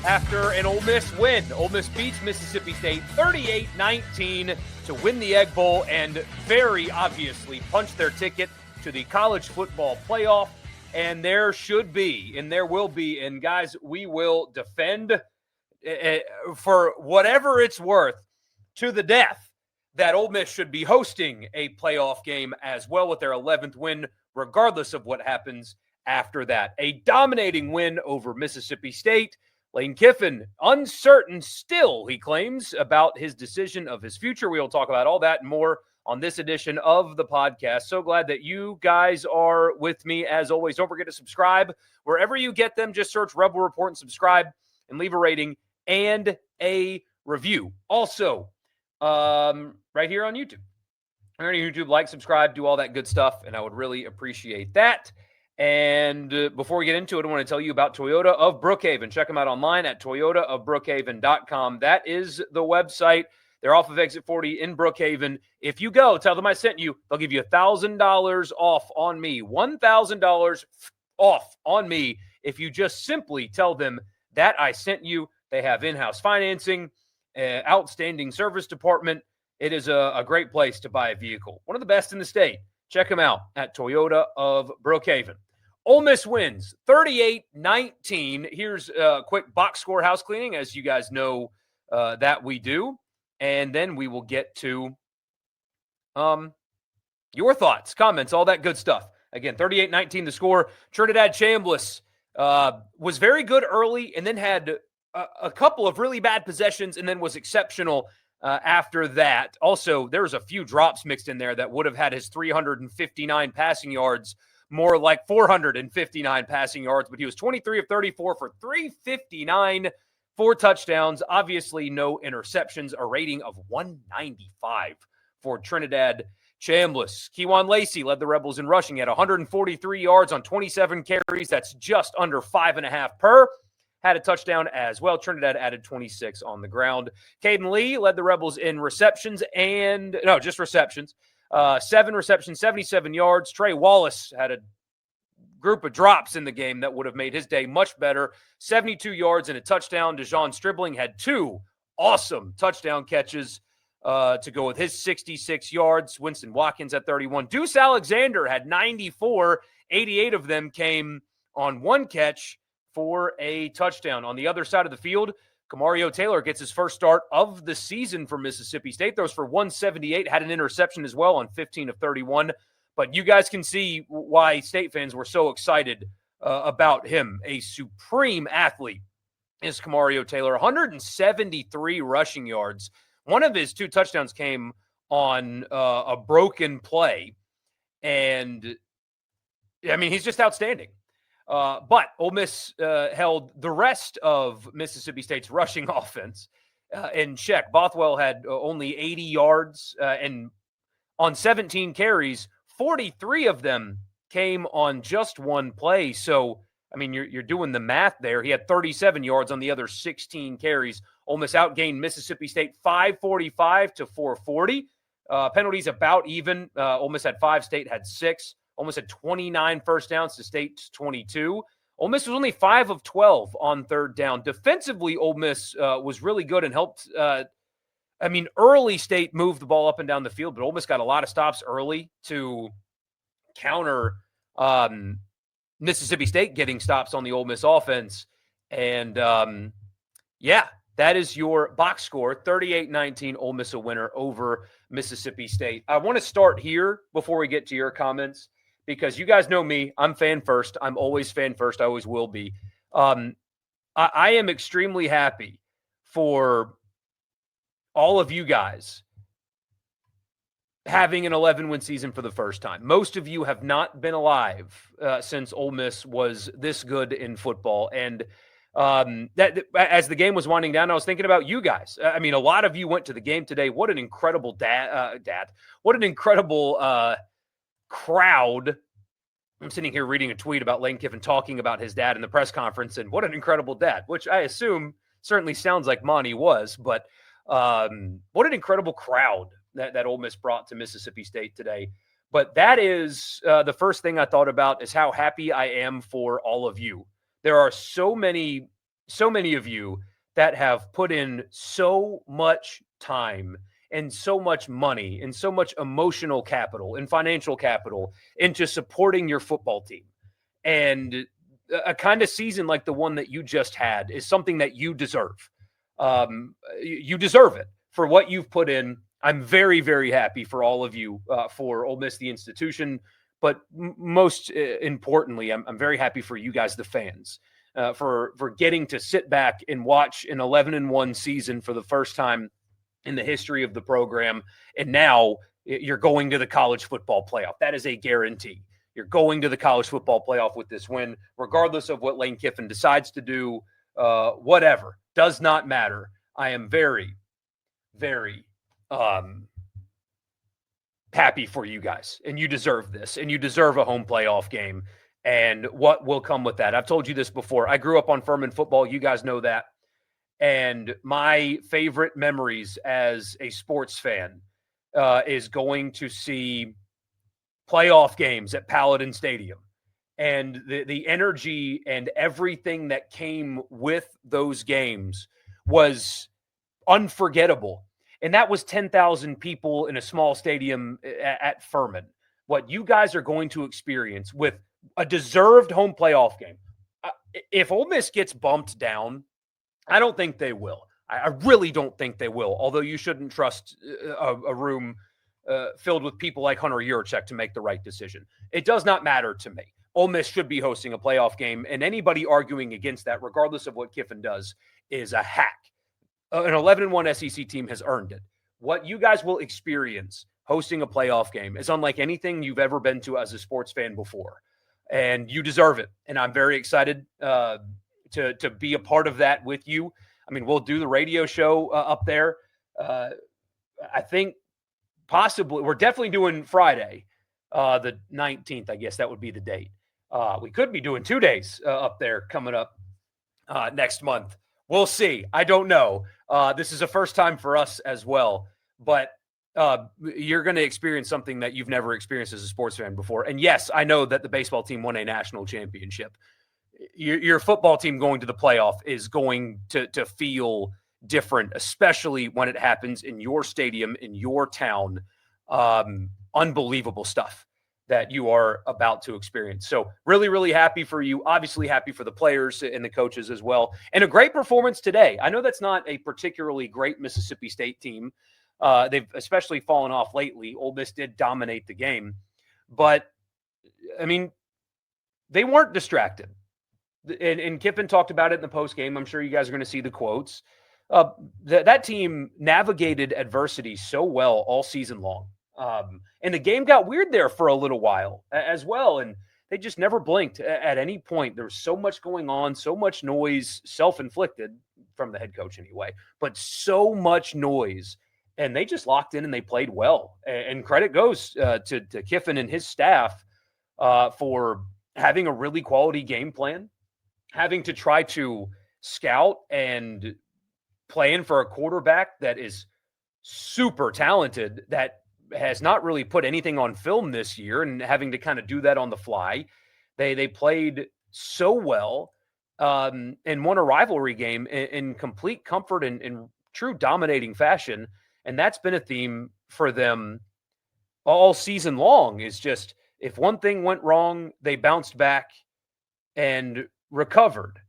after an Ole Miss win. Ole Miss beats Mississippi State 38-19 to win the Egg Bowl and very obviously punch their ticket to the college football playoff. And there should be, and there will be, and guys, we will defend for whatever it's worth to the death that Ole Miss should be hosting a playoff game as well with their 11th win, regardless of what happens after that. A dominating win over Mississippi State. Lane Kiffin, uncertain still, he claims, about his decision of his future. We will talk about all that and more on this edition of the podcast. So glad that you guys are with me. As always, don't forget to subscribe. Wherever you get them, just search Rebel Report and subscribe and leave a rating and a review. Also, right here on YouTube. Right here on YouTube, like, subscribe, do all that good stuff, and I would really appreciate that. And before we get into it, I want to tell you about Toyota of Brookhaven. Check them out online at toyotaofbrookhaven.com. That is the website. They're off of Exit 40 in Brookhaven. If you go, tell them I sent you. They'll give you $1,000 off on me. $1,000 off on me if you just simply tell them that I sent you. They have in-house financing, outstanding service department. It is a great place to buy a vehicle. One of the best in the state. Check them out at Toyota of Brookhaven. Ole Miss wins 38-19. Here's a quick box score house cleaning, as you guys know that we do. And then we will get to your thoughts, comments, all that good stuff. Again, 38-19 the score. Trinidad Chambliss was very good early and then had a couple of really bad possessions and then was exceptional after that. Also, there was a few drops mixed in there that would have had his 359 passing yards more like 459 passing yards, but he was 23 of 34 for 359, 4 touchdowns, obviously no interceptions, a rating of 195 for Trinidad Chambliss. Kewan Lacey led the Rebels in rushing at 143 yards on 27 carries. That's just under 5.5 per. Had a touchdown as well. Trinidad added 26 on the ground. Caden Lee led the Rebels in receptions just receptions. 7 receptions, 77 yards. Trey Wallace had a group of drops in the game that would have made his day much better. 72 yards and a touchdown. DeJon Stribling had 2 awesome touchdown catches to go with his 66 yards. Winston Watkins at 31. Deuce Alexander had 94. 88 of them came on 1 catch for a touchdown. On the other side of the field, Kamario Taylor gets his first start of the season for Mississippi State. Throws for 178, had an interception as well on 15 of 31. But you guys can see why State fans were so excited about him. A supreme athlete is Kamario Taylor. 173 rushing yards. One of his 2 touchdowns came on a broken play. And, I mean, he's just outstanding. But Ole Miss held the rest of Mississippi State's rushing offense in check. Bothwell had only 80 yards, and on 17 carries, 43 of them came on just 1 play. So, I mean, you're doing the math there. He had 37 yards on the other 16 carries. Ole Miss outgained Mississippi State 545 to 440. Penalties about even. Ole Miss had 5, State had 6. Ole Miss had 29 first downs to State's 22. Ole Miss was only 5 of 12 on 3rd down. Defensively, Ole Miss was really good and helped. Early State moved the ball up and down the field, but Ole Miss got a lot of stops early to counter Mississippi State getting stops on the Ole Miss offense. And, that is your box score, 38-19, Ole Miss a winner over Mississippi State. I want to start here before we get to your comments, because you guys know me. I'm fan first. I'm always fan first. I always will be. I am extremely happy for all of you guys having an 11-win season for the first time. Most of you have not been alive since Ole Miss was this good in football. And that as the game was winding down, I was thinking about you guys. I mean, a lot of you went to the game today. What an incredible what an incredible crowd. I'm sitting here reading a tweet about Lane Kiffin talking about his dad in the press conference, and what an incredible dad, which I assume certainly sounds like Monty was, but what an incredible crowd that Ole Miss brought to Mississippi State today. But that is the first thing I thought about, is how happy I am for all of you. There are so many so many of you that have put in so much time and so much money and so much emotional capital and financial capital into supporting your football team. And a kind of season like the one that you just had is something that you deserve. You deserve it for what you've put in. I'm very, very happy for all of you, for Ole Miss, the institution, but most importantly, I'm very happy for you guys, the fans, for getting to sit back and watch an 11-1 season for the first time in the history of the program. And now you're going to the college football playoff. That is a guarantee. You're going to the college football playoff with this win, regardless of what Lane Kiffin decides to do. Whatever, does not matter. I am very, very happy for you guys, and you deserve this, and you deserve a home playoff game. And what will come with that? I've told you this before. I grew up on Furman football. You guys know that. And my favorite memories as a sports fan is going to see playoff games at Paladin Stadium. And the energy and everything that came with those games was unforgettable. And that was 10,000 people in a small stadium at Furman. What you guys are going to experience with a deserved home playoff game. If Ole Miss gets bumped down, I don't think they will. I really don't think they will, although you shouldn't trust a room filled with people like Hunter Yurachek to make the right decision. It does not matter to me. Ole Miss should be hosting a playoff game, and anybody arguing against that, regardless of what Kiffin does, is a hack. An 11-1 SEC team has earned it. What you guys will experience hosting a playoff game is unlike anything you've ever been to as a sports fan before, and you deserve it. And I'm very excited to be a part of that with you. I mean, we'll do the radio show up there. I think possibly we're definitely doing Friday, the 19th. I guess that would be the date. We could be doing 2 days up there coming up next month. We'll see. I don't know. This is a first time for us as well, but you're going to experience something that you've never experienced as a sports fan before. And yes, I know that the baseball team won a national championship. Your football team going to the playoff is going to feel different, especially when it happens in your stadium, in your town. Unbelievable stuff that you are about to experience. So really, really happy for you. Obviously happy for the players and the coaches as well. And a great performance today. I know that's not a particularly great Mississippi State team. They've especially fallen off lately. Ole Miss did dominate the game. But, I mean, they weren't distracted. And Kiffin talked about it in the postgame. I'm sure you guys are going to see the quotes. That team navigated adversity so well all season long. And the game got weird there for a little while as well. And they just never blinked at any point. There was so much going on, so much noise, self-inflicted from the head coach anyway, but so much noise. And they just locked in and they played well. And credit goes to Kiffin and his staff for having a really quality game plan, having to try to scout and plan for a quarterback that is super talented, that has not really put anything on film this year, and having to kind of do that on the fly. They played so well and won a rivalry game in complete comfort and in true dominating fashion. And that's been a theme for them all season long, is just if one thing went wrong, they bounced back and recovered.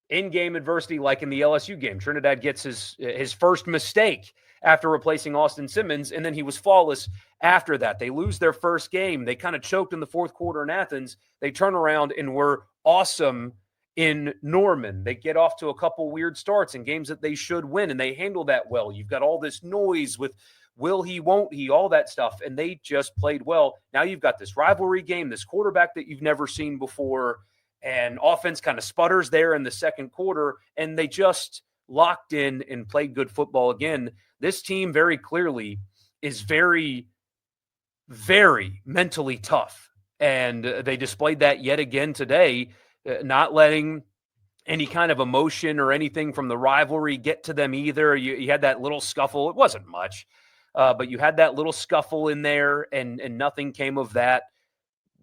In-game adversity, like in the LSU game, Trinidad gets his first mistake after replacing Austin Simmons, and then he was flawless after that. They lose their first game. They kind of choked in the fourth quarter in Athens. They turn around and were awesome in Norman. They get off to a couple weird starts in games that they should win, and they handle that well. You've got all this noise with will he, won't he, all that stuff, and they just played well. Now you've got this rivalry game, this quarterback that you've never seen before, and offense kind of sputters there in the second quarter, and they just locked in and played good football again. This team very clearly is very, very mentally tough, and they displayed that yet again today, not letting any kind of emotion or anything from the rivalry get to them either. You had that little scuffle. It wasn't much, but you had that little scuffle in there, and nothing came of that.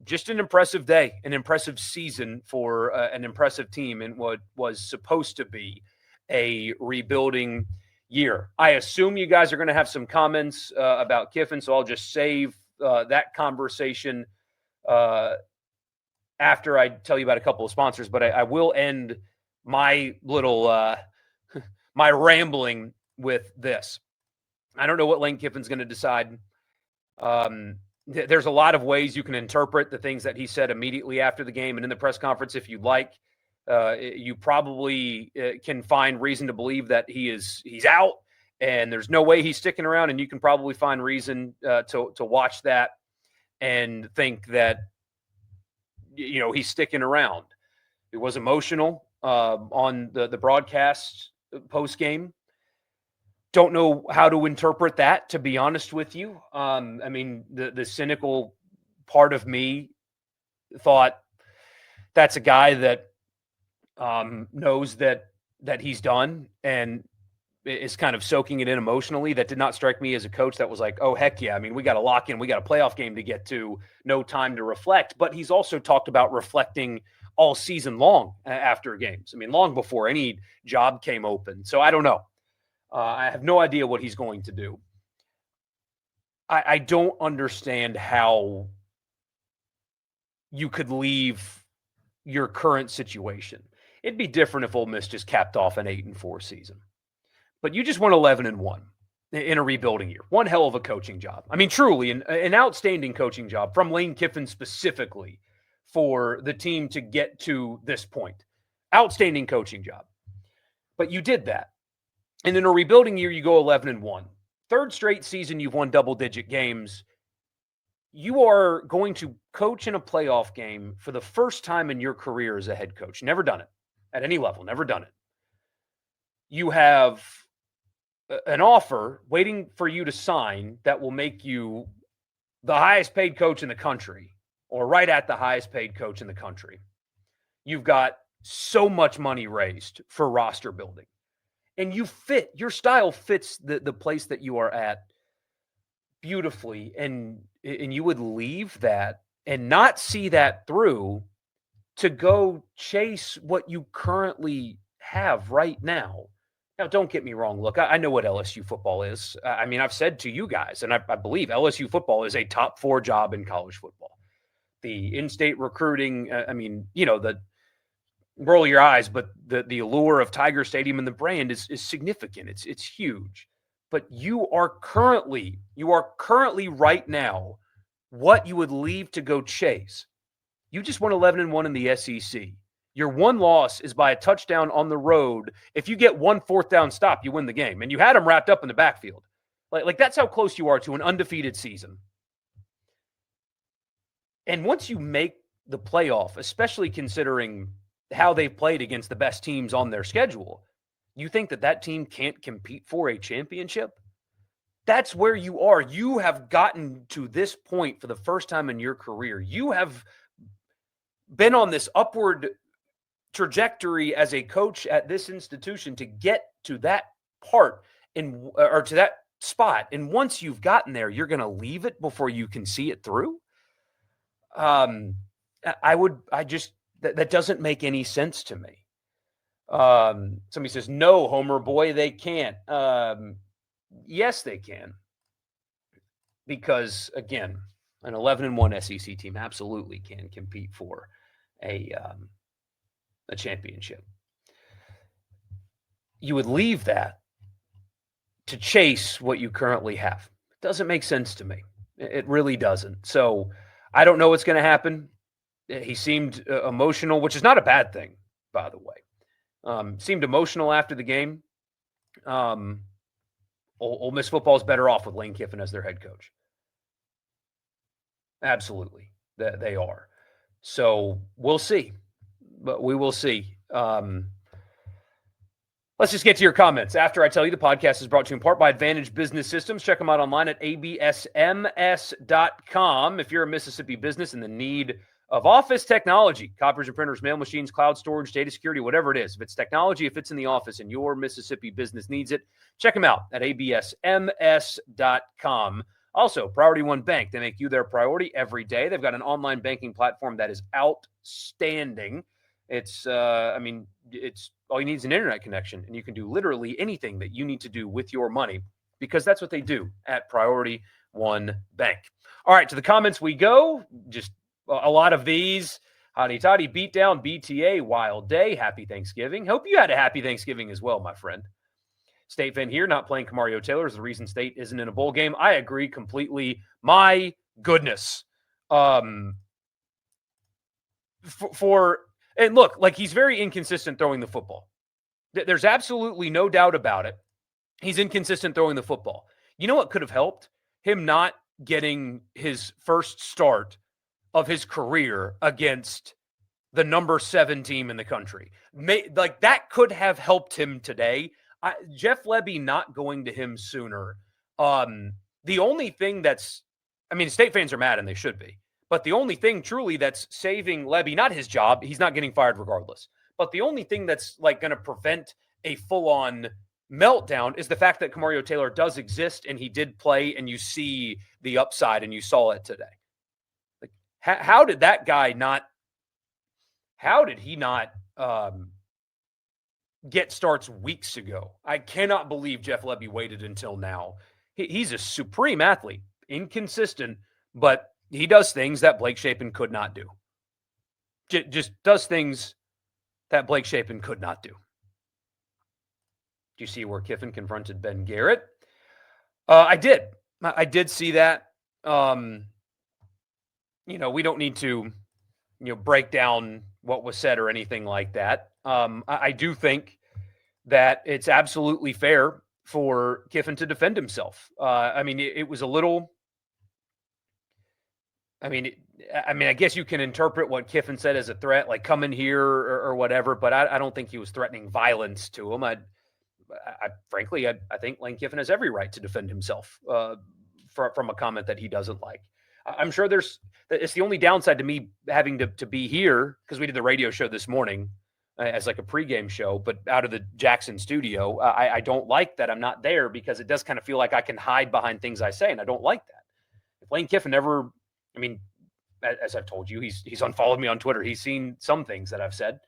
just an impressive day, an impressive season for an impressive team in what was supposed to be a rebuilding year. I assume you guys are going to have some comments about Kiffin, so I'll just save that conversation after I tell you about a couple of sponsors. But I will end my little my rambling with this. I don't know what Lane Kiffin's going to decide. There's a lot of ways you can interpret the things that he said immediately after the game and in the press conference if you'd like. You probably can find reason to believe that he's out and there's no way he's sticking around, and you can probably find reason to watch that and think that he's sticking around. It was emotional on the broadcast post game. Don't know how to interpret that, to be honest with you. I mean, the cynical part of me thought that's a guy that knows that he's done and is kind of soaking it in emotionally. That did not strike me as a coach that was like, oh, heck yeah. I mean, we got to lock in. We got a playoff game to get to. No time to reflect. But he's also talked about reflecting all season long after games. I mean, long before any job came open. So I don't know. I have no idea what he's going to do. I don't understand how you could leave your current situation. It'd be different if Ole Miss just capped off an 8-4 season. But you just won 11-1 in a rebuilding year. One hell of a coaching job. I mean, truly, an outstanding coaching job from Lane Kiffin specifically for the team to get to this point. Outstanding coaching job. But you did that. And in a rebuilding year, you go 11-1. Third straight season, you've won double-digit games. You are going to coach in a playoff game for the first time in your career as a head coach. Never done it at any level. Never done it. You have an offer waiting for you to sign that will make you the highest paid coach in the country, or right at the highest paid coach in the country. You've got so much money raised for roster building. And your style fits the place that you are at beautifully. And you would leave that and not see that through to go chase what you currently have right now. Now, don't get me wrong. Look, I know what LSU football is. I mean, I've said to you guys, and I believe LSU football is a top 4 job in college football. The in-state recruiting, roll your eyes, but the allure of Tiger Stadium and the brand is significant. It's huge. But you are currently right now what you would leave to go chase. You just won 11-1 in the SEC. Your one loss is by a touchdown on the road. If you get 1 4th down stop, you win the game. And you had them wrapped up in the backfield. Like that's how close you are to an undefeated season. And once you make the playoff, especially considering how they've played against the best teams on their schedule, you think that team can't compete for a championship? That's where you are. You have gotten to this point for the first time in your career. You have been on this upward trajectory as a coach at this institution to get to that part or to that spot. And once you've gotten there, you're going to leave it before you can see it through. That doesn't make any sense to me. Somebody says, no, Homer boy, they can't. Yes, they can. Because, again, an 11-1 SEC team absolutely can compete for a championship. You would leave that to chase what you currently have. It doesn't make sense to me. It really doesn't. So I don't know what's going to happen. He seemed emotional, which is not a bad thing, by the way. Seemed emotional after the game. Ole Miss football is better off with Lane Kiffin as their head coach. Absolutely. They are. So we'll see. But we will see. Let's just get to your comments. After I tell you, the podcast is brought to you in part by Advantage Business Systems. Check them out online at absms.com. If you're a Mississippi business in the need of office technology, copiers and printers, mail machines, cloud storage, data security, whatever it is. If it's technology, if it's in the office and your Mississippi business needs it, check them out at absms.com. Also, Priority One Bank, they make you their priority every day. They've got an online banking platform that is outstanding. It's all you need is an internet connection, and you can do literally anything that you need to do with your money because that's what they do at Priority One Bank. All right, to the comments we go. Just a lot of these. Hotty toddy, beatdown, BTA, wild day. Happy Thanksgiving. Hope you had a happy Thanksgiving as well, my friend. State fan here, not playing Camario Taylor is the reason State isn't in a bowl game. I agree completely. My goodness. And look, like he's very inconsistent throwing the football. There's absolutely no doubt about it. He's inconsistent throwing the football. You know what could have helped? Him not getting his first start of his career against the number 7 team in the country. Like that could have helped him today. Jeff Lebby not going to him sooner. The only thing State fans are mad and they should be, but the only thing truly that's saving Lebby, not his job, he's not getting fired regardless, but the only thing that's like going to prevent a full-on meltdown is the fact that Camario Taylor does exist and he did play and you see the upside and you saw it today. Like, how did that guy not get starts weeks ago? I cannot believe Jeff Lebby waited until now. He's a supreme athlete, inconsistent, but he does things that Blake Shapen could not do. Just does things that Blake Shapen could not do. Do you see where Kiffin confronted Ben Garrett? I did. I did see that. We don't need to, break down what was said or anything like that. I do think that it's absolutely fair for Kiffin to defend himself. It was a little. I guess you can interpret what Kiffin said as a threat, like come in here or whatever, but I don't think he was threatening violence to him. Frankly, I think Lane Kiffin has every right to defend himself from a comment that he doesn't like. I'm sure it's the only downside to me having to be here because we did the radio show this morning as like a pregame show, but out of the Jackson studio. I don't like that I'm not there because it does kind of feel like I can hide behind things I say, and I don't like that. If Lane Kiffin ever, as I've told you, he's unfollowed me on Twitter. He's seen some things that I've said.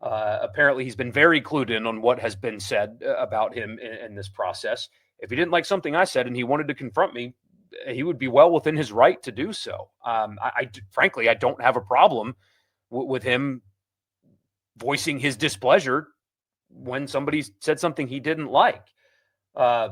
Apparently, he's been very clued in on what has been said about him in this process. If he didn't like something I said and he wanted to confront me, he would be well within his right to do so. Frankly, I don't have a problem with him voicing his displeasure when somebody said something he didn't like. I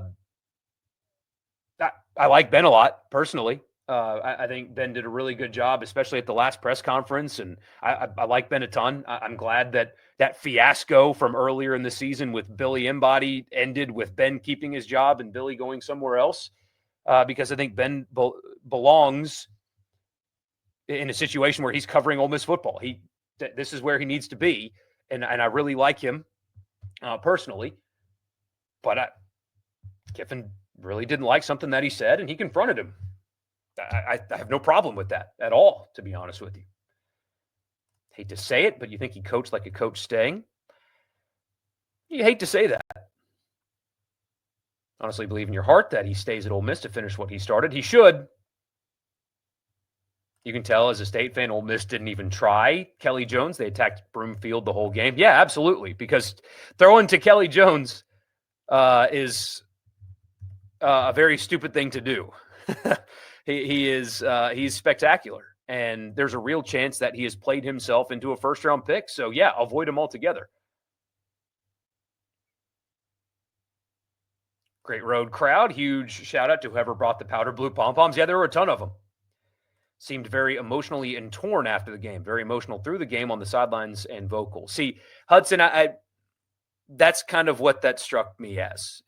like Ben a lot, personally. I think Ben did a really good job, especially at the last press conference, and I like Ben a ton. I'm glad that fiasco from earlier in the season with Billy Embody ended with Ben keeping his job and Billy going somewhere else, because I think Ben belongs in a situation where he's covering Ole Miss football. This is where he needs to be, and I really like him personally, but Kiffin really didn't like something that he said, and he confronted him. I have no problem with that at all, to be honest with you. Hate to say it, but you think he coached like a coach staying? You hate to say that. Honestly believe in your heart that he stays at Ole Miss to finish what he started. He should. You can tell as a State fan, Ole Miss didn't even try Kelly Jones. They attacked Broomfield the whole game. Yeah, absolutely, because throwing to Kelly Jones is a very stupid thing to do. He's spectacular, and there's a real chance that he has played himself into a first-round pick. So, yeah, avoid him altogether. Great road crowd. Huge shout-out to whoever brought the powder blue pom-poms. Yeah, there were a ton of them. Seemed very emotionally and torn after the game. Very emotional through the game on the sidelines and vocal. See, Hudson, that's kind of what that struck me as.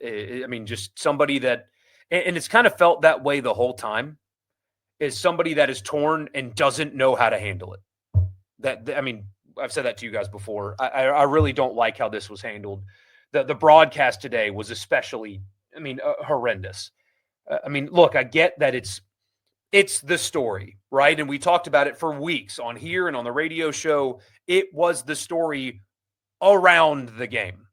Just somebody that – and it's kind of felt that way the whole time. Is somebody that is torn and doesn't know how to handle it. I've said that to you guys before. I really don't like how this was handled. The broadcast today was especially, horrendous. Look, I get that it's the story, right? And we talked about it for weeks on here and on the radio show. It was the story around the game.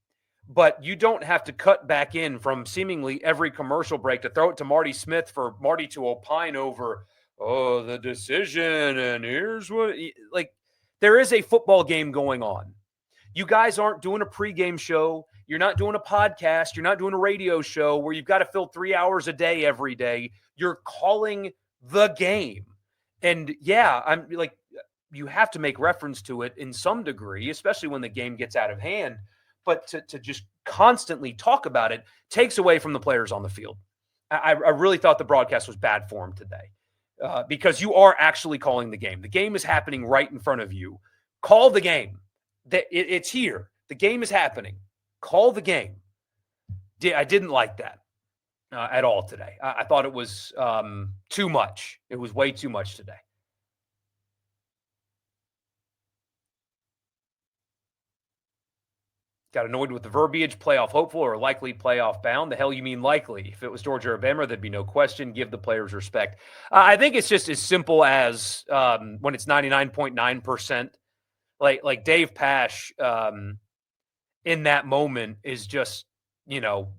but you don't have to cut back in from seemingly every commercial break to throw it to Marty Smith for Marty to opine over, oh, the decision, and here's what, like, there is a football game going on. You guys aren't doing a pregame show. You're not doing a podcast. You're not doing a radio show where you've got to fill 3 hours a day every day. You're calling the game. And yeah, I'm like, you have to make reference to it in some degree, especially when the game gets out of hand. But to just constantly talk about it takes away from the players on the field. I really thought the broadcast was bad form today because you are actually calling the game. The game is happening right in front of you. Call the game. It's here. The game is happening. Call the game. I didn't like that at all today. I thought it was too much. It was way too much today. Got annoyed with the verbiage, playoff hopeful or likely playoff bound. The hell you mean likely? If it was Georgia or Bama, there'd be no question. Give the players respect. I think it's just as simple as when it's 99.9%. Like Dave Pasch in that moment is just,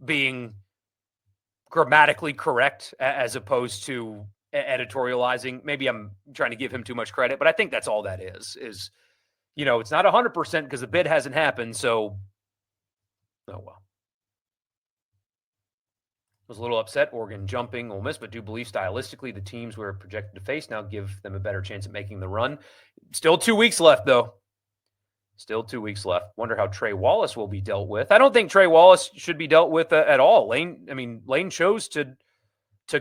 being grammatically correct as opposed to editorializing. Maybe I'm trying to give him too much credit, but I think that's all that is, it's not 100% because the bid hasn't happened. So, oh, well. Was a little upset, Oregon jumping Ole Miss, but do believe stylistically the teams we're projected to face now give them a better chance at making the run. Still 2 weeks left, though. Still 2 weeks left. Wonder how Trey Wallace will be dealt with. I don't think Trey Wallace should be dealt with at all. Lane chose to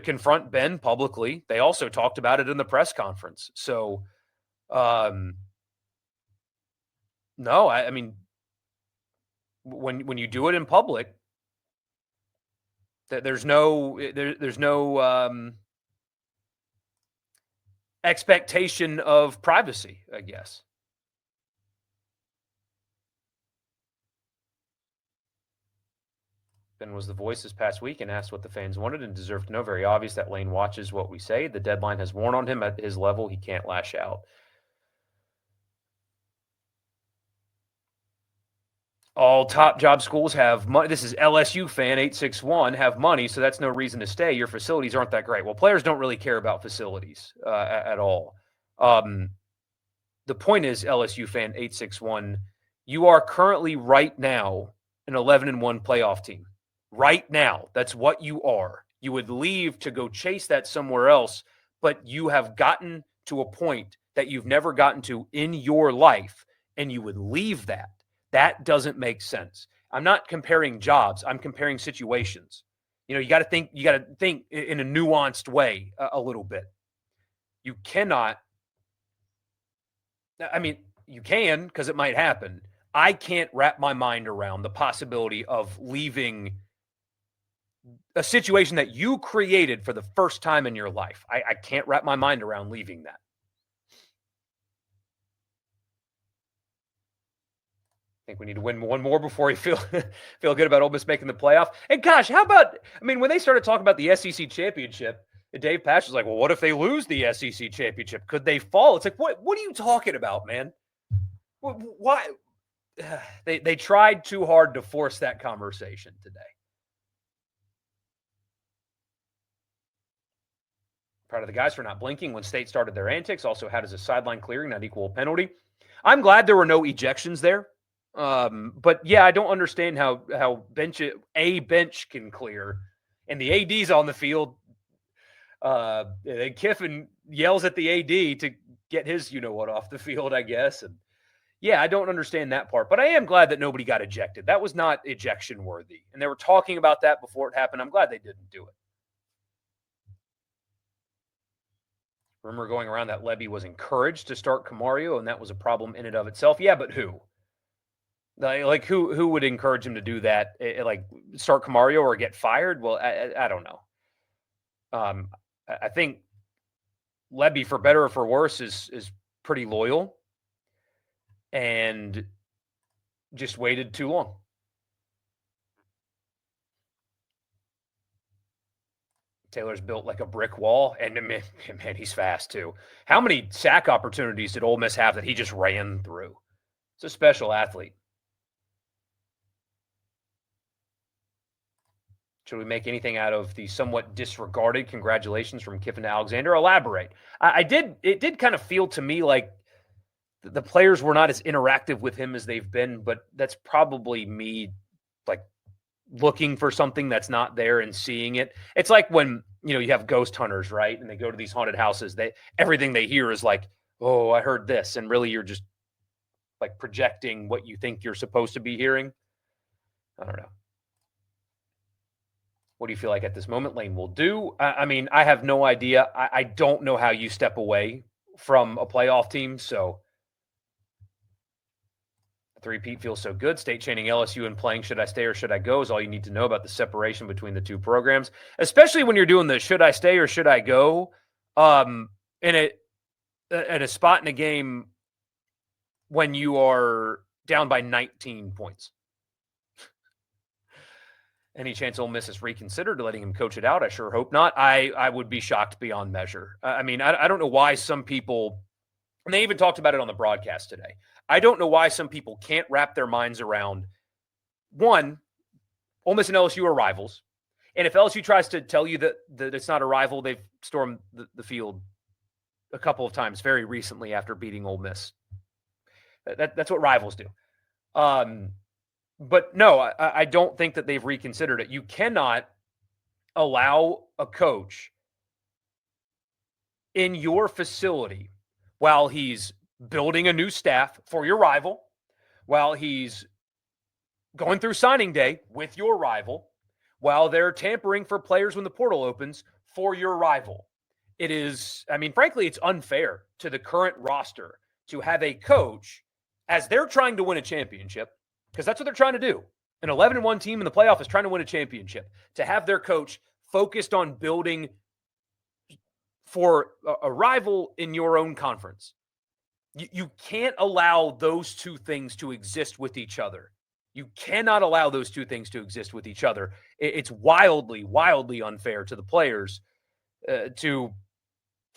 confront Ben publicly. They also talked about it in the press conference. So, no, I mean, when you do it in public, there's no expectation of privacy, I guess. Ben was the voice this past week and asked what the fans wanted and deserved to know. Very obvious that Lane watches what we say. The deadline has worn on him at his level. He can't lash out. All top job schools have money. This is LSU fan 861 have money, so that's no reason to stay. Your facilities aren't that great. Well, players don't really care about facilities at all. The point is, LSU fan 861, you are currently right now an 11-1 playoff team. Right now, that's what you are. You would leave to go chase that somewhere else, but you have gotten to a point that you've never gotten to in your life, and you would leave that. That doesn't make sense. I'm not comparing jobs. I'm comparing situations. You got to think in a nuanced way a little bit. You cannot. I mean, you can because it might happen. I can't wrap my mind around the possibility of leaving a situation that you created for the first time in your life. I can't wrap my mind around leaving that. I think we need to win one more before we feel good about Ole Miss making the playoff. And gosh, how about, when they started talking about the SEC championship, Dave Pasch was like, well, what if they lose the SEC championship? Could they fall? It's like, what are you talking about, man? Why? They tried too hard to force that conversation today. Proud of the guys for not blinking when State started their antics. Also, how does a sideline clearing not equal a penalty? I'm glad there were no ejections there. But yeah, I don't understand how a bench can clear and the AD's on the field. And Kiffin yells at the AD to get his what off the field, I guess. And yeah, I don't understand that part, but I am glad that nobody got ejected. That was not ejection worthy. And they were talking about that before it happened. I'm glad they didn't do it. Rumor going around that Levy was encouraged to start Camario, and that was a problem in and of itself. Yeah, but who? Like who would encourage him to do that? Like start Camario or get fired? Well, I don't know. I think Levy, for better or for worse, is pretty loyal and just waited too long. Taylor's built like a brick wall, and man, he's fast too. How many sack opportunities did Ole Miss have that he just ran through? It's a special athlete. Should we make anything out of the somewhat disregarded congratulations from Kiffin to Alexander? Elaborate. It did kind of feel to me like the players were not as interactive with him as they've been, but that's probably me like looking for something that's not there and seeing it. It's like when, you have ghost hunters, right? And they go to these haunted houses. Everything they hear is like, oh, I heard this. And really you're just like projecting what you think you're supposed to be hearing. I don't know. What do you feel like at this moment Lane will do? I mean, I have no idea. I don't know how you step away from a playoff team. So the three-peat feels so good. State chaining LSU and playing should I stay or should I go is all you need to know about the separation between the two programs, especially when you're doing the should I stay or should I go at a spot in a game when you are down by 19 points. Any chance Ole Miss is reconsidered letting him coach it out? I sure hope not. I would be shocked beyond measure. I mean, I don't know why some people, and they even talked about it on the broadcast today. I don't know why some people can't wrap their minds around, one, Ole Miss and LSU are rivals. And if LSU tries to tell you that it's not a rival, they've stormed the field a couple of times very recently after beating Ole Miss. That's what rivals do. But no, I don't think that they've reconsidered it. You cannot allow a coach in your facility while he's building a new staff for your rival, while he's going through signing day with your rival, while they're tampering for players when the portal opens for your rival. It is, I mean, frankly, it's unfair to the current roster to have a coach, as they're trying to win a championship, because that's what they're trying to do. An 11-1 team in the playoff is trying to win a championship. To have their coach focused on building for a rival in your own conference. You can't allow those two things to exist with each other. You cannot allow those two things to exist with each other. It's wildly, wildly unfair to the players to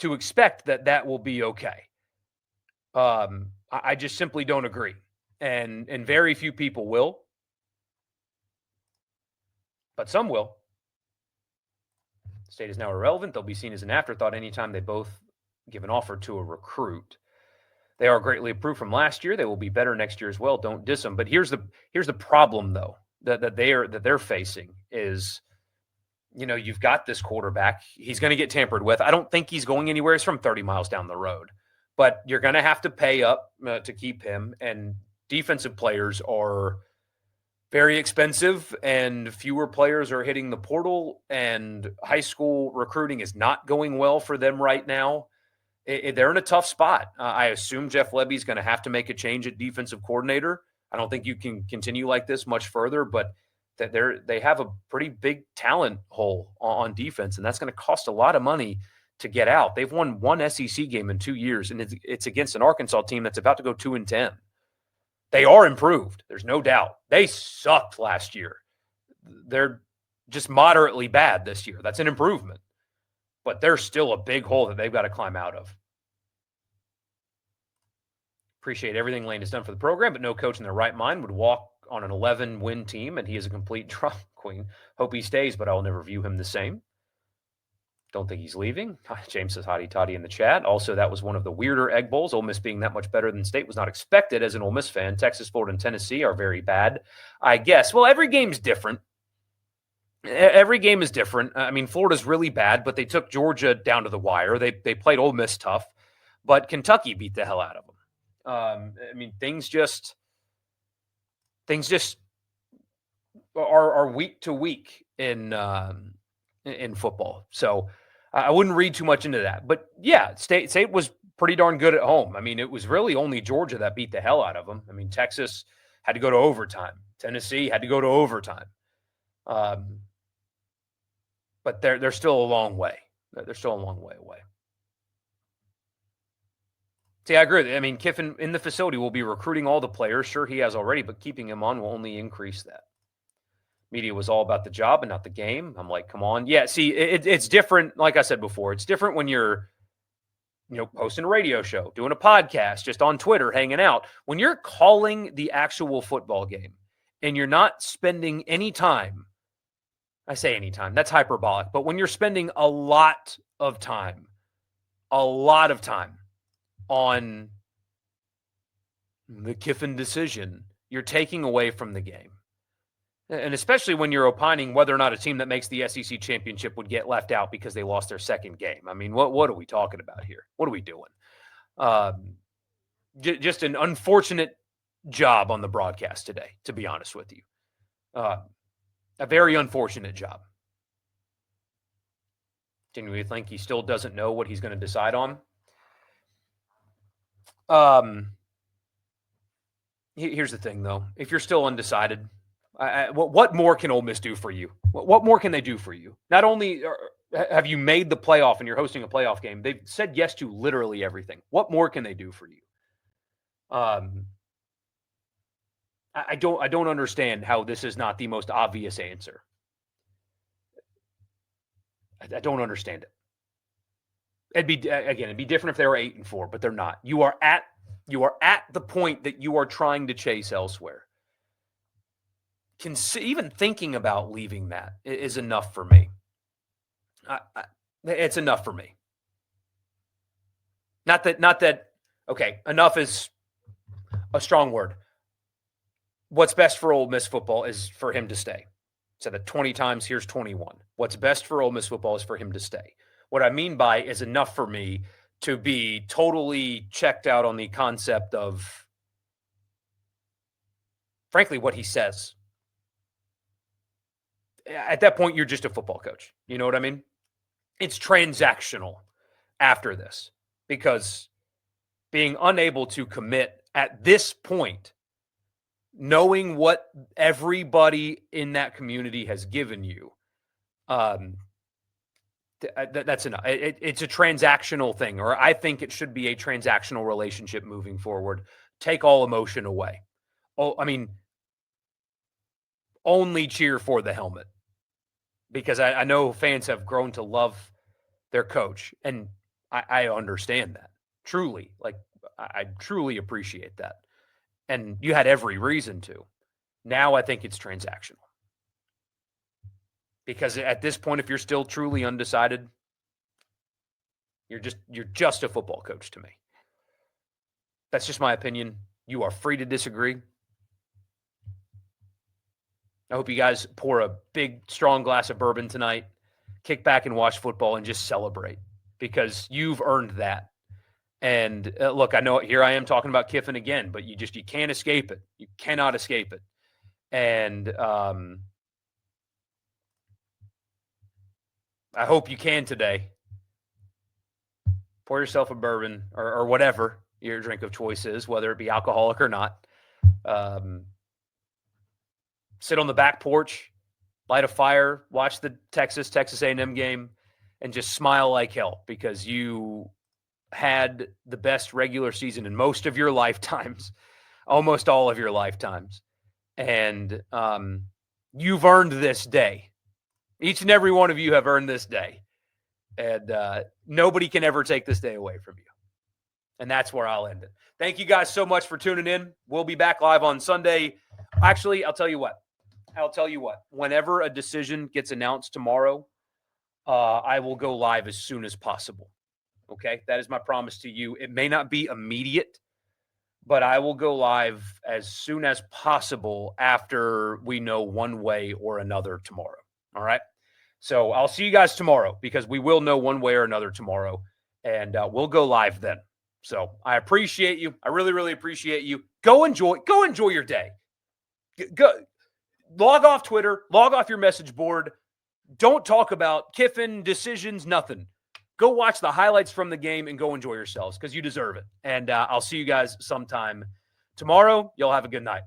expect that will be okay. I just simply don't agree. And very few people will. But some will. State is now irrelevant. They'll be seen as an afterthought anytime they both give an offer to a recruit. They are greatly improved from last year. They will be better next year as well. Don't diss them. But here's the problem, though, that they're facing is, you've got this quarterback. He's going to get tampered with. I don't think he's going anywhere. He's from 30 miles down the road. But you're going to have to pay up to keep him. And defensive players are very expensive, and fewer players are hitting the portal, and high school recruiting is not going well for them right now. They're in a tough spot. I assume Jeff Lebby's going to have to make a change at defensive coordinator. I don't think you can continue like this much further, but they have a pretty big talent hole on defense, and that's going to cost a lot of money to get out. They've won one SEC game in 2 years, and it's against an Arkansas team that's about to go 2-10. They are improved. There's no doubt. They sucked last year. They're just moderately bad this year. That's an improvement. But there's still a big hole that they've got to climb out of. Appreciate everything Lane has done for the program, but no coach in their right mind would walk on an 11-win team, and he is a complete drama queen. Hope he stays, but I will never view him the same. Don't think he's leaving. James says hotty toddy in the chat. Also, that was one of the weirder Egg Bowls. Ole Miss being that much better than State was not expected as an Ole Miss fan. Texas, Florida, and Tennessee are very bad, I guess. Well, every game's different. Every game is different. I mean, Florida's really bad, but they took Georgia down to the wire. They played Ole Miss tough, but Kentucky beat the hell out of them. I mean, things just are week to week in football. So I wouldn't read too much into that. But yeah, State was pretty darn good at home. I mean, it was really only Georgia that beat the hell out of them. I mean, Texas had to go to overtime. Tennessee had to go to overtime. But they're still a long way. They're still a long way away. See, I agree. I mean, Kiffin in the facility will be recruiting all the players. Sure, he has already, but keeping him on will only increase that. Media was all about the job and not the game. I'm like, come on. Yeah, see, it's different. Like I said before, it's different when you're, posting a radio show, doing a podcast, just on Twitter, hanging out. When you're calling the actual football game and you're not spending any time I say anytime, that's hyperbolic. But when you're spending a lot of time on the Kiffin decision, you're taking away from the game. And especially when you're opining whether or not a team that makes the SEC championship would get left out because they lost their second game. I mean, what are we talking about here? What are we doing? Just an unfortunate job on the broadcast today, to be honest with you. A very unfortunate job. Do you think he still doesn't know what he's going to decide on? Here's the thing, though. If you're still undecided, what more can Ole Miss do for you? What more can they do for you? Not only have you made the playoff and you're hosting a playoff game, they've said yes to literally everything. What more can they do for you? I don't understand how this is not the most obvious answer. I don't understand it. It'd be different if they were 8-4, but they're not. You are at the point that you are trying to chase elsewhere. Even thinking about leaving that is enough for me. It's enough for me. Not that. Okay, enough is a strong word. What's best for Ole Miss football is for him to stay. Said that 20 times, here's 21. What's best for Ole Miss football is for him to stay. What I mean by is enough for me to be totally checked out on the concept of, frankly, what he says. At that point, you're just a football coach. You know what I mean? It's transactional after this, because being unable to commit at this point, knowing what everybody in that community has given you, that's enough. It's a transactional thing, or I think it should be a transactional relationship moving forward. Take all emotion away. Oh, I mean, only cheer for the helmet, because I know fans have grown to love their coach, and I understand that truly. Like, I truly appreciate that, and you had every reason to. Now I think it's transactional, because at this point, if you're still truly undecided, you're just a football coach to me. That's just my opinion. You are free to disagree. I hope you guys pour a big, strong glass of bourbon tonight, kick back and watch football, and just celebrate, because you've earned that. And look, I know here I am talking about Kiffin again, but you can't escape it. You cannot escape it. And I hope you can today. Pour yourself a bourbon or whatever your drink of choice is, whether it be alcoholic or not. Sit on the back porch, light a fire, watch the Texas A&M game, and just smile like hell, because you had the best regular season in most of your lifetimes, almost all of your lifetimes. And you've earned this day. Each and every one of you have earned this day. And nobody can ever take this day away from you. And that's where I'll end it. Thank you guys so much for tuning in. We'll be back live on Sunday. Actually, I'll tell you what. Whenever a decision gets announced tomorrow, I will go live as soon as possible. Okay? That is my promise to you. It may not be immediate, but I will go live as soon as possible after we know one way or another tomorrow. All right? So I'll see you guys tomorrow, because we will know one way or another tomorrow, and we'll go live then. So I appreciate you. I really, really appreciate you. Go enjoy your day. Go log off Twitter, log off your message board. Don't talk about Kiffin decisions, nothing. Go watch the highlights from the game and go enjoy yourselves, because you deserve it. And I'll see you guys sometime tomorrow. Y'all have a good night.